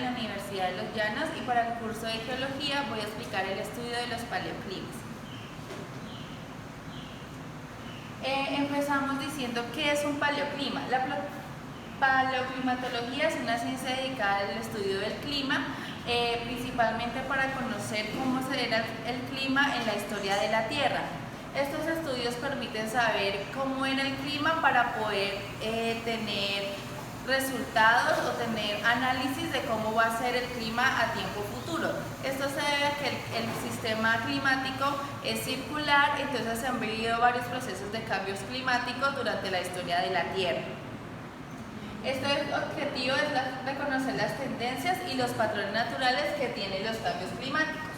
en la Universidad de Los Llanos y para el curso de Geología voy a explicar el estudio de los paleoclimas. Empezamos diciendo ¿qué es un paleoclima? La paleoclimatología es una ciencia dedicada al estudio del clima, principalmente para conocer cómo era el clima en la historia de la Tierra. Estos estudios permiten saber cómo era el clima para poder tener resultados o tener análisis de cómo va a ser el clima a tiempo futuro. Esto se debe a que el sistema climático es circular, entonces se han vivido varios procesos de cambios climáticos durante la historia de la Tierra. Este objetivo es reconocer las tendencias y los patrones naturales que tienen los cambios climáticos.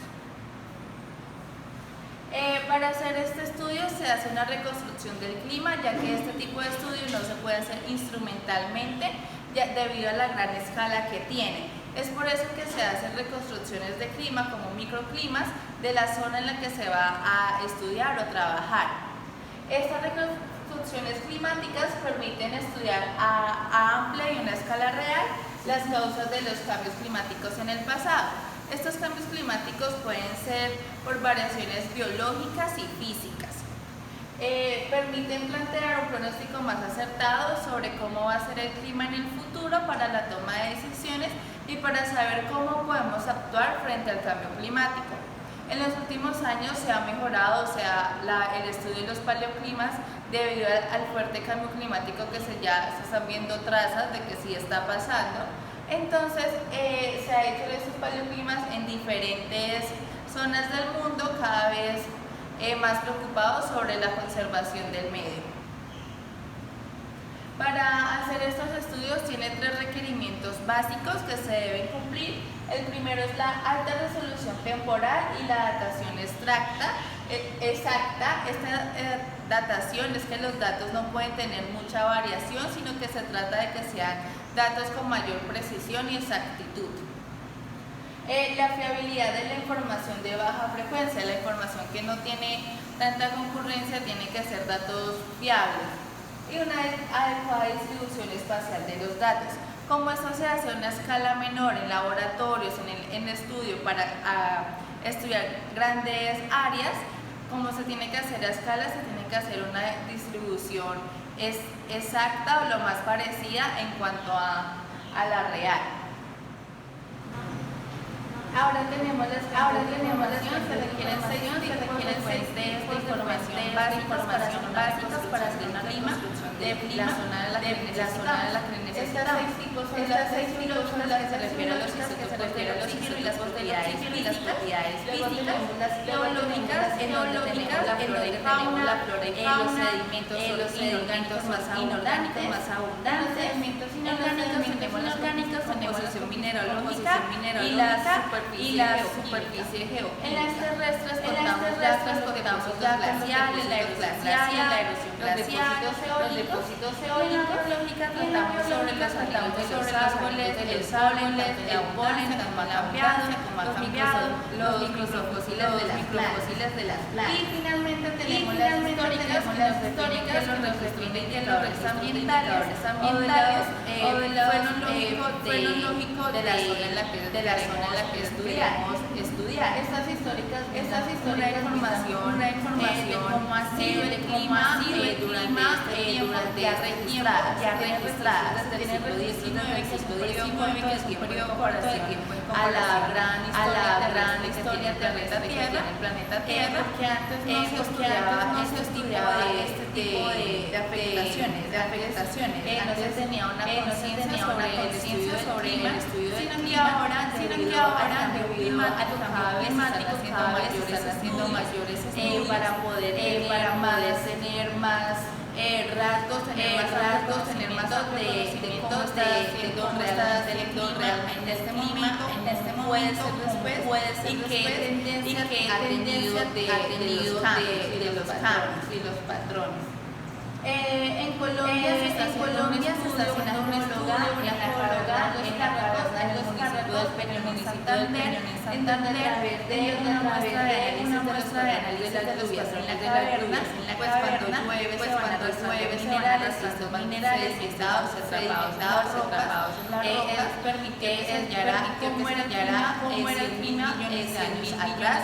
Para hacer este estudio se hace una reconstrucción del clima, ya que este tipo de estudio no se puede hacer instrumentalmente debido a la gran escala que tiene. Es por eso que se hacen reconstrucciones de clima como microclimas de la zona en la que se va a estudiar o trabajar. Estas reconstrucciones climáticas permiten estudiar a amplia y una escala real las causas de los cambios climáticos en el pasado. Estos cambios climáticos pueden ser por variaciones biológicas y físicas. Permiten plantear un pronóstico más acertado sobre cómo va a ser el clima en el futuro para la toma de decisiones y para saber cómo podemos actuar frente al cambio climático. En los últimos años se ha mejorado el estudio de los paleoclimas debido al fuerte cambio climático que ya se están viendo trazas de que sí está pasando. Entonces se ha hecho estos paleoclimas en diferentes zonas del mundo, cada vez más preocupados sobre la conservación del medio. Para hacer estos estudios tiene 3 requerimientos básicos que se deben cumplir. El primero es la alta resolución temporal y la datación exacta. Esta datación es que los datos no pueden tener mucha variación, sino que se trata de que sean datos con mayor precisión y exactitud. La fiabilidad de la información de baja frecuencia, la información que no tiene tanta concurrencia tiene que ser datos fiables. Y una adecuada distribución espacial de los datos. Como esto se hace a una escala menor en laboratorios, en estudio para estudiar grandes áreas, como se tiene que hacer a escala, se tiene que hacer una distribución exacta o lo más parecida en cuanto a la real. Ahora tenemos las se requieren 6 de información básicas para hacer una clima de la zona de la que necesitamos. Estas 6 tipos son las que se refieren a los ciclos y las propiedades físicas, las geológicas, en donde tenemos la flora y fauna, los sedimentos más inorgánicos, más abundantes, sedimentos inorgánicos, tenemos la composición mineralógica y la superficie geológica. En las terrestres contamos los glaciares, la erosión glacial, los depósitos eólicos. En la biológica tratamos sobre los árboles, el abundancia, cómo ha cambiado, los microfósiles de las plantas. Y finalmente tenemos las históricas, los registros de indicadores ambientales o de los fenológicos de la zona en la que estudiamos. Estas históricas una información de cómo ha sido el clima durante ya registradas desde el siglo XIX, que es un periodo corto de tiempo en comparación a la gran historia terrestre que tiene el planeta Tierra, porque antes no se estudiaba este tipo de afectaciones. No se tenía una conciencia sobre el estudio del clima, sino que ahora debido al cambio climático están haciendo mayores estudios para poder tener más rasgos, tener más conocimientos de cómo está haciendo realmente este momento, puede ser y qué tendencia ha tenido de los cambios y los patrones. En Colombia se está haciendo un estudio en la Carrera, en los institutos del Peñón en Santander, Santander, a través de una muestra de análisis de las lluvias en la caverna, pues cuando llueve se van arrastrando minerales y estados sedimentados en las rocas, permitió que se hallara cómo era el clima 100.000 años atrás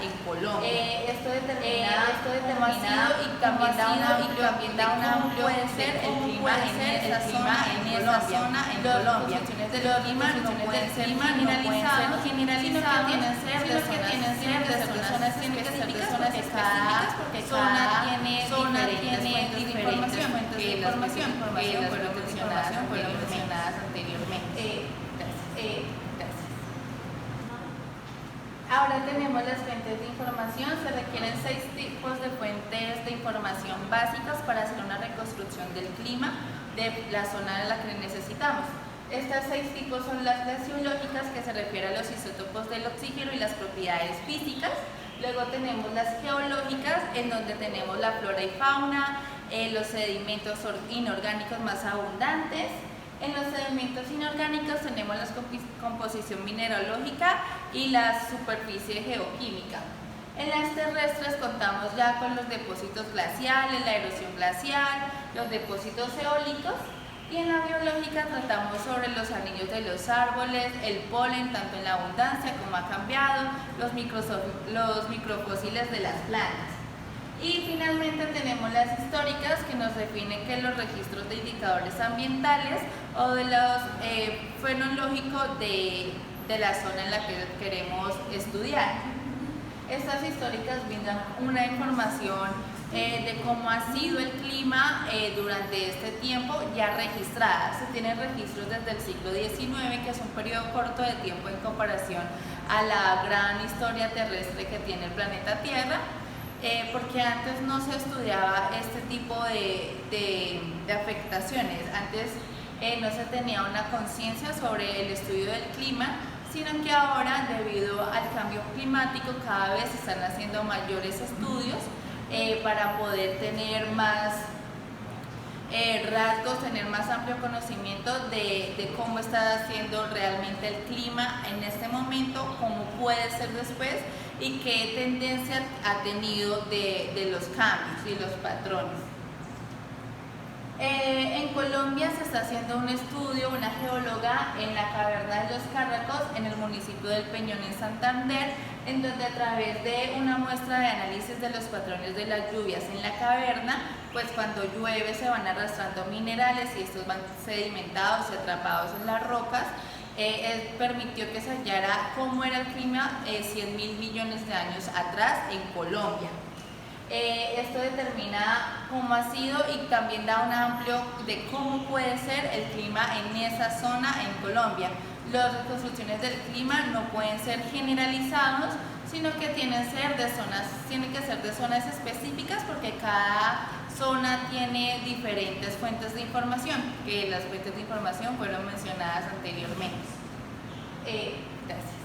en Colombia. Esto determina y también da una puede ser el clima en esa zona en Colombia. De los climas no pueden ser generalizados, sino que tienen que ser de zonas específicas porque cada zona tiene diferentes fuentes de información fueron mencionadas anteriormente. Gracias. Ahora tenemos las fuentes de información. Se requieren 6 tipos de fuentes de información básicas para hacer una reconstrucción del clima de la zona en la que necesitamos. Estas 6 tipos son las glaciológicas, que se refiere a los isótopos del oxígeno y las propiedades físicas. Luego tenemos las geológicas, en donde tenemos la flora y fauna, los sedimentos inorgánicos más abundantes. En los sedimentos inorgánicos tenemos la composición mineralógica y la superficie geoquímica. En las terrestres contamos ya con los depósitos glaciales, la erosión glacial, los depósitos eólicos. Y en la biológica tratamos sobre los anillos de los árboles, el polen, tanto en la abundancia como ha cambiado, los microfósiles de las plantas. Y finalmente tenemos las históricas, que nos definen que los registros de indicadores ambientales o de los fenológicos de la zona en la que queremos estudiar. Estas históricas brindan una información de cómo ha sido el clima durante este tiempo ya registrada. Se tienen registros desde el siglo XIX, que es un periodo corto de tiempo en comparación a la gran historia terrestre que tiene el planeta Tierra, porque antes no se estudiaba este tipo de afectaciones. Antes no se tenía una conciencia sobre el estudio del clima, sino que ahora, debido al cambio climático, cada vez se están haciendo mayores estudios para poder tener más rasgos, tener más amplio conocimiento de cómo está siendo realmente el clima en este momento, cómo puede ser después y qué tendencia ha tenido de los cambios y los patrones. En Colombia se está haciendo un estudio, una geóloga en la caverna de los Cárracos, en el municipio del Peñón, en Santander, en donde a través de una muestra de análisis de los patrones de las lluvias en la caverna, pues cuando llueve se van arrastrando minerales y estos van sedimentados y atrapados en las rocas, permitió que se hallara cómo era el clima 100.000 millones de años atrás en Colombia. Esto determina cómo ha sido y también da un amplio de cómo puede ser el clima en esa zona en Colombia. Las reconstrucciones del clima no pueden ser generalizados, sino que tienen que ser de zonas específicas, porque cada zona tiene diferentes fuentes de información, que las fuentes de información fueron mencionadas anteriormente. Gracias.